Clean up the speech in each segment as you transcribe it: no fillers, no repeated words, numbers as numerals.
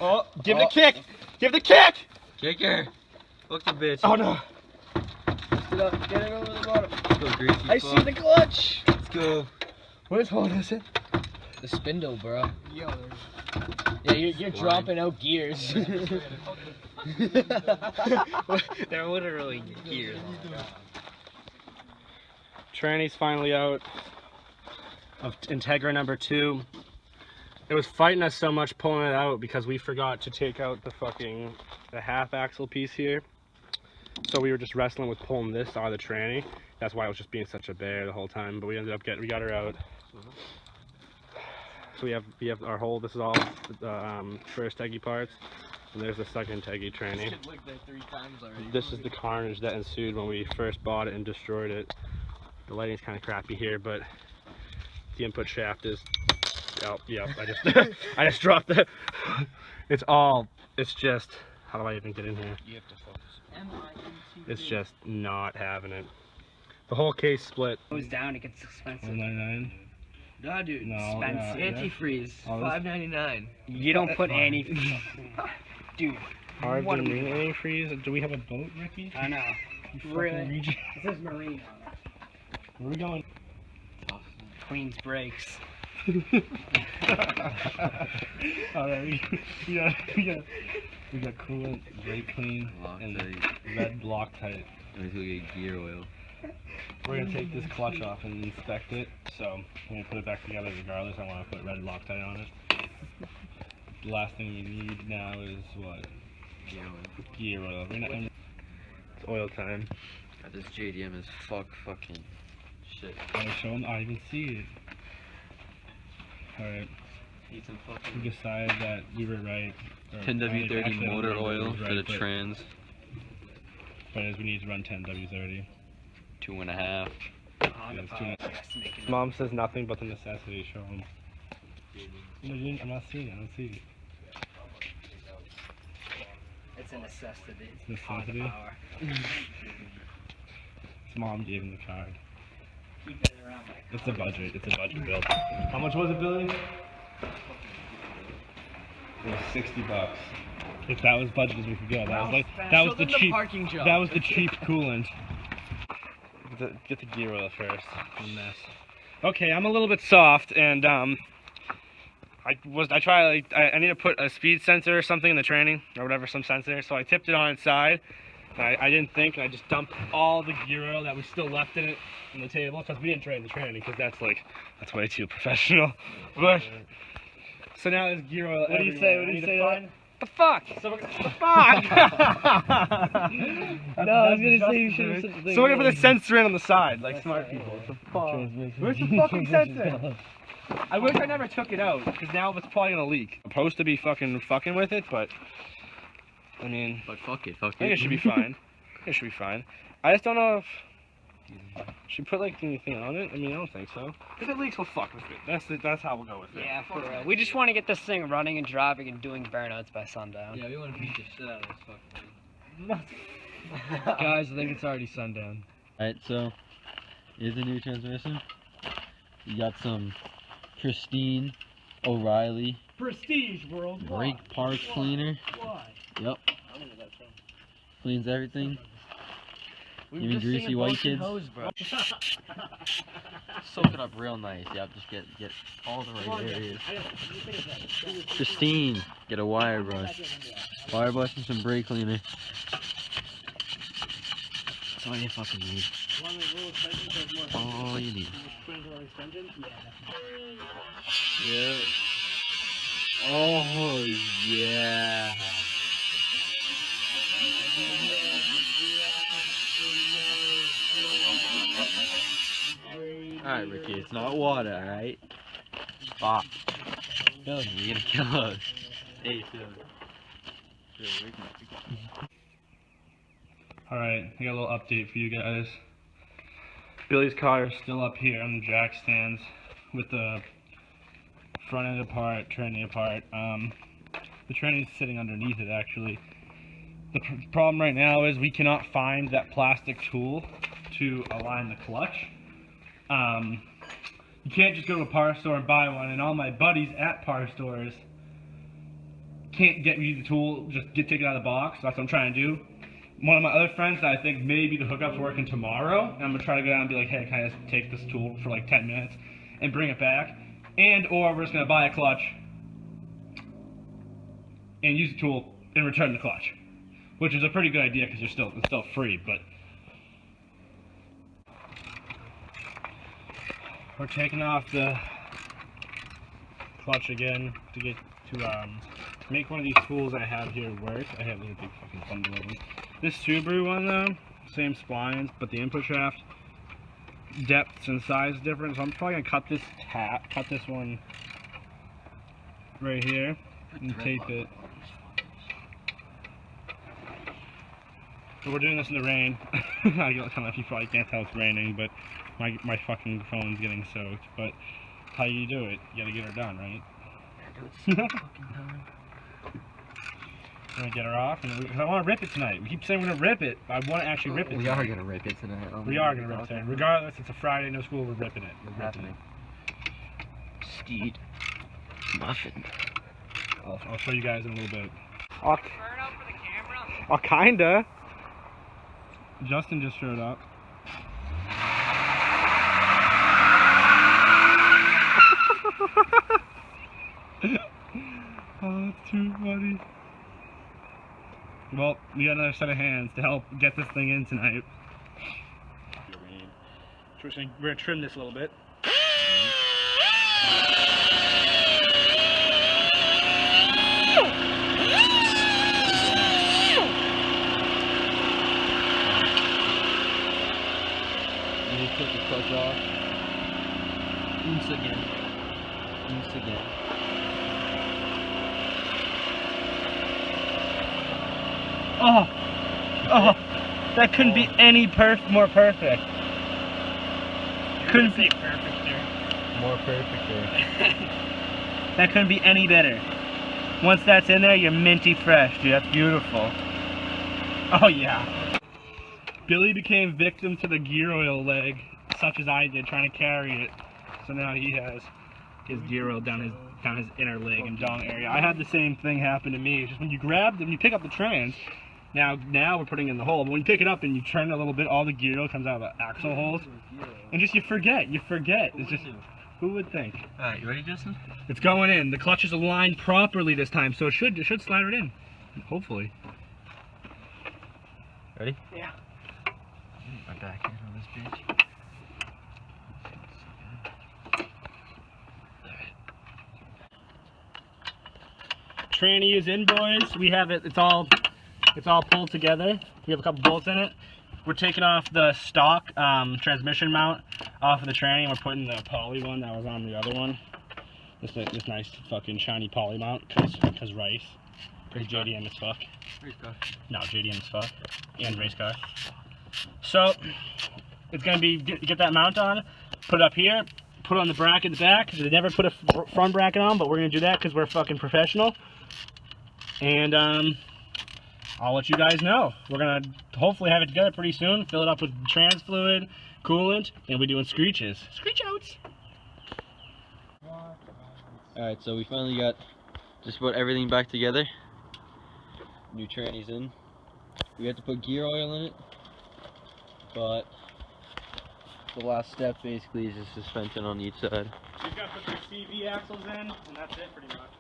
Oh, give the kick! Give the kick! Kicker! Hook the bitch. Oh no! Lift it up, get it over the bottom. Let's go, Greasy. I see the clutch! Let's go. Where's holding us in? The spindle, bro. Yeah, you're dropping out gears. They're literally gears. Tranny's finally out of Integra number 2. It was fighting us so much pulling it out because we forgot to take out the half axle piece here. So we were just wrestling with pulling this out of the tranny. That's why it was just being such a bear the whole time. But we ended up we got her out. So we have our whole. This is all first Teggy parts, and there's the second Teggy tranny. This is the carnage that ensued when we first bought it and destroyed it. The lighting's kind of crappy here, but the input shaft is. Oh, yeah. I just dropped it. It's just. How do I even get in here? You have to focus. It's just not having it. The whole case split. Goes down, it gets expensive. $199. Nah, dude. No, Expensive. yeah. Antifreeze, Oh, $5.99. You don't put any. Dude. Hard What to do we- mean antifreeze. Do we have a boat, Ricky? I know. You fucking Really? reject. This is marine. Where are we going? Queen's brakes. Alright, we got coolant, brake clean, and red Loctite. Let me get gear oil. We're gonna take this clutch off and inspect it. So I'm gonna put it back together regardless. I want to put red Loctite on it. The last thing we need now is what? Gear oil. Gear oil. It's oil time. God, this JDM is fucking shit. Gotta show them. I even see it. Alright. Need some fucking We decided that we were right. Or 10W30 actually, motor I don't know if we oil were for right, the but- trans. But as we need to run 10W30. 2.5. Mom says nothing but the necessity. Show him. I'm not seeing it. I don't see it. It's a necessity. Necessity? Power. His mom gave him the card. Keep it around like It's a budget. It's a budget build. How much was it, Billy? It was $60. If that was budget as we could go, that was like that was the cheap. Parking job. That was the cheap coolant. Get the gear oil first. A mess. Okay, I'm a little bit soft, and I need to put a speed sensor or something in the tranny or whatever, some sensor. So I tipped it on its side. I didn't think, and I just dumped all the gear oil that was still left in it on the table because we didn't drain the tranny because that's way too professional. But so now there's gear oil. What do you say? What do you say? The fuck? The fuck? No, I was gonna say you should have said the thing. So we're gonna put the sensor in on the side, like smart people. What the fuck? Where's the fucking sensor? I wish I never took it out, because now it's probably gonna leak. I'm supposed to be fucking with it, but I mean, But fuck it. I think it should be fine. It should be fine. I just don't know if should put like anything on it. I mean, I don't think so. If it leaks, we'll fuck with it. That's how we'll go with it. Yeah, for real. We just want to get this thing running and driving and doing burnouts by sundown. Yeah, we want to beat the shit out of this fucking thing. Guys, I think it's already sundown. Alright, so here's the new transmission. You got some pristine O'Reilly Prestige world. brake parts cleaner. Why? Yep. Cleans everything. Even greasy white kids. Soak it up real nice. Yep, just get all the right areas. Pristine. Get a wire brush. Wire brush and some brake cleaner. That's all you fucking need. All you need. Yeah. Oh yeah. Alright, Ricky, it's not water, alright? Fuck. You're gonna kill us. Hey, Alright, I got a little update for you guys. Billy's car is still up here on the jack stands with the front end apart, tranny apart. The tranny's sitting underneath it actually. The problem right now is we cannot find that plastic tool to align the clutch. You can't just go to a power store and buy one, and all my buddies at power stores can't get me the tool, just take it out of the box. That's what I'm trying to do. One of my other friends that I think maybe the hookup's working tomorrow, and I'm gonna try to go down and be like, hey, can I just take this tool for like 10 minutes and bring it back? And or we're just gonna buy a clutch and use the tool and return the clutch, which is a pretty good idea because it's still free. But we're taking off the clutch again to get to make one of these tools I have here work. I have a big fucking bundle of them. This Subaru one though, same splines, but the input shaft depths and size different. So I'm probably gonna cut this one right here and tape it. So we're doing this in the rain. I don't know if you probably can't tell it's raining, but my fucking phone's getting soaked. But how you do it? You gotta get her done, right? I'm gonna get her off, and I want to rip it tonight. We keep saying we're gonna rip it. I want to actually rip it. We are gonna rip it tonight. We are gonna rip it tonight. Regardless, it's a Friday, no school. We're ripping it. We're ripping it. Steed muffin. I'll show you guys in a little bit. Burn up for the camera? Oh, kinda. Justin just showed up. Oh, that's too funny. Well, we got another set of hands to help get this thing in tonight. We're gonna trim this a little bit. You took the clutch off. Once again. Oh, that couldn't be any more perfect. Couldn't be perfect there. More perfect there. That couldn't be any better. Once that's in there, you're minty fresh, dude. That's beautiful. Oh yeah. Billy became victim to the gear oil leg, such as I did, trying to carry it. So now he has his gear oil down his inner leg and dong area. I had the same thing happen to me. It's just when you grab them, you pick up the trans. Now we're putting in the hole, but when you pick it up and you turn it a little bit, all the gear oil comes out of the axle holes, and just you forget. It's just, who would think? All right, you ready, Justin? It's going in. The clutch is aligned properly this time, so it should slide right in. Hopefully. Ready? Yeah. My back end on this bitch. Tranny is in, boys. We have it. It's all pulled together. We have a couple bolts in it. We're taking off the stock transmission mount off of the tranny, and we're putting the poly one that was on the other one. This nice fucking shiny poly mount, cause rice. Because JDM as fuck. Race car. No, JDM as fuck. And race car. So it's gonna be get that mount on, put it up here, put it on the bracket at the back. They never put a front bracket on, but we're gonna do that because we're fucking professional. And I'll let you guys know. We're gonna hopefully have it together pretty soon. Fill it up with trans fluid, coolant, and we're doing screeches. Screech outs. Alright, so we finally got just about everything back together. New trannies in. We had to put gear oil in it, but the last step basically is just suspension on each side. You've got to put your CV axles in, and that's it pretty much.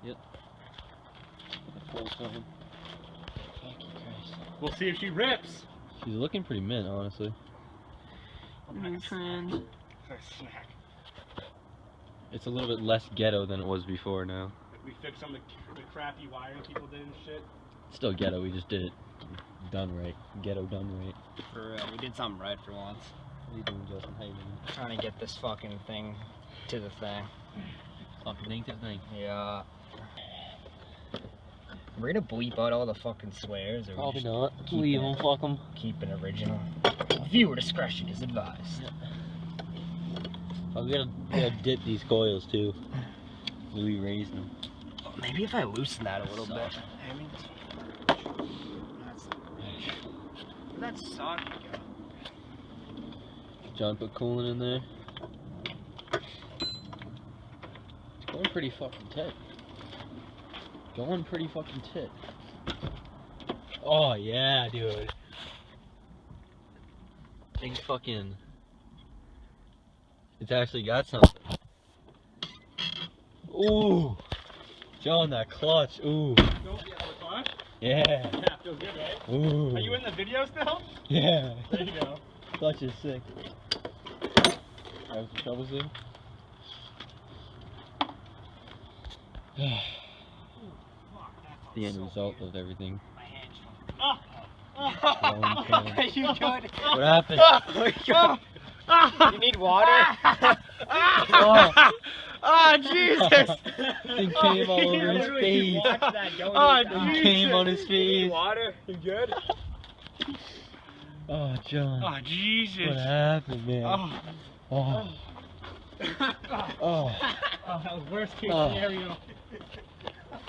Yep. Full time. Fucking Christ. We'll see if she rips. She's looking pretty mint, honestly. New trans. For a snack. It's a little bit less ghetto than it was before now. We fixed some of the crappy wiring people did and shit. Still ghetto, we just did it done right. Ghetto done right. For real, we did something right for once. What are you doing, Justin? How you doing? Trying to get this fucking thing to the thing. Fucking thing to the thing. Yeah. We're gonna bleep out all the fucking swears, or Probably just not. keep Leave it- them, fuck them. keep it original. Viewer discretion is advised. Yeah. Oh, we gotta dip these coils too. We raised them. Maybe if I loosen that a little bit. I mean, that's socket go. John put coolant in there. It's going pretty fucking tight. Going pretty fucking tit. Oh yeah, dude. Thing's fucking. It's actually got something. Ooh. John, that clutch. Ooh. Yeah. Yeah, feels good, right? Ooh. Are you in the video still? Yeah. There you go. Clutch is sick. Have some troubles there? The end result of everything. You good? What happened? You need water? Oh, Oh, Jesus! thing came all over his face. Oh, Thing came on his face. Water? You good? Oh, John. Oh, Jesus. What happened, man? Oh. Oh. Oh. Oh, that was worst case Oh. scenario.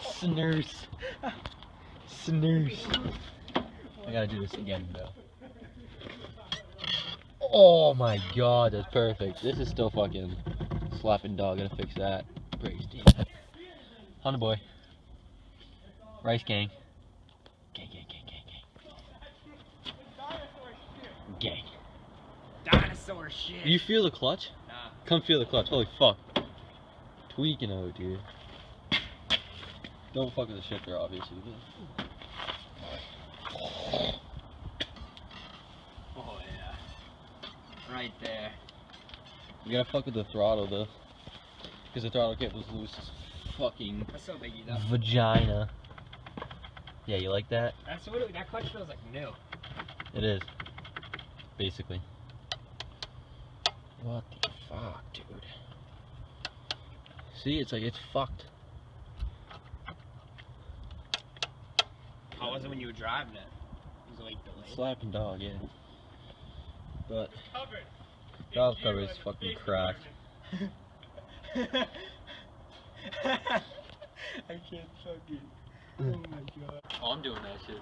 Snurse. Snurse. I gotta do this again, though. Oh my god, that's perfect. This is still fucking slapping dog. Gotta fix that. Brakes, team. Honda boy. Rice gang. Gang, gang, gang, gang, gang. Gang. Dinosaur shit. Do you feel the clutch? Nah. Come feel the clutch. Holy fuck. Tweaking out, dude. Don't fuck with the shifter, obviously. Oh yeah. Right there. You gotta fuck with the throttle though. Because the throttle cable's loose as fucking That's so big, though. vagina. Yeah, you like that? That's what that clutch feels like new. It is. Basically. What the fuck, dude? See, it's like it's fucked. How was it when you were driving it? It was like delayed. Slapping dog, yeah. But valve cover is fucking cracked. I can't fucking. Oh my god. Oh, I'm doing that shit.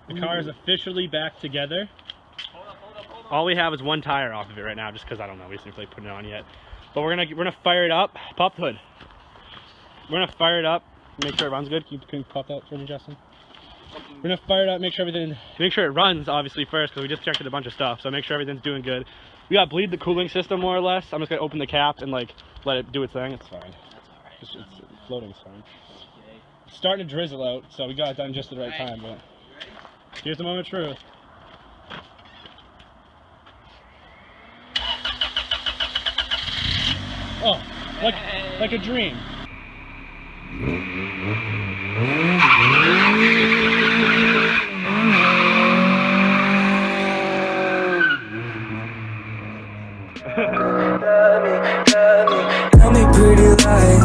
The car is officially back together. Hold up. All we have is one tire off of it right now, just because I don't know, we didn't really put it on yet. But we're gonna fire it up. Pop the hood. We're gonna fire it up. Make sure it runs good. Can you pop that for me, Justin? We're gonna fire it up. Make sure it runs obviously first, because we just checked a bunch of stuff. So make sure everything's doing good. We got bleed the cooling system more or less. I'm just gonna open the cap and like let it do its thing. It's fine. That's alright. It's floating's fine. It's starting to drizzle out, so we got it done just at the right time. But here's the moment of truth. Oh, like a dream. Tell me pretty lies.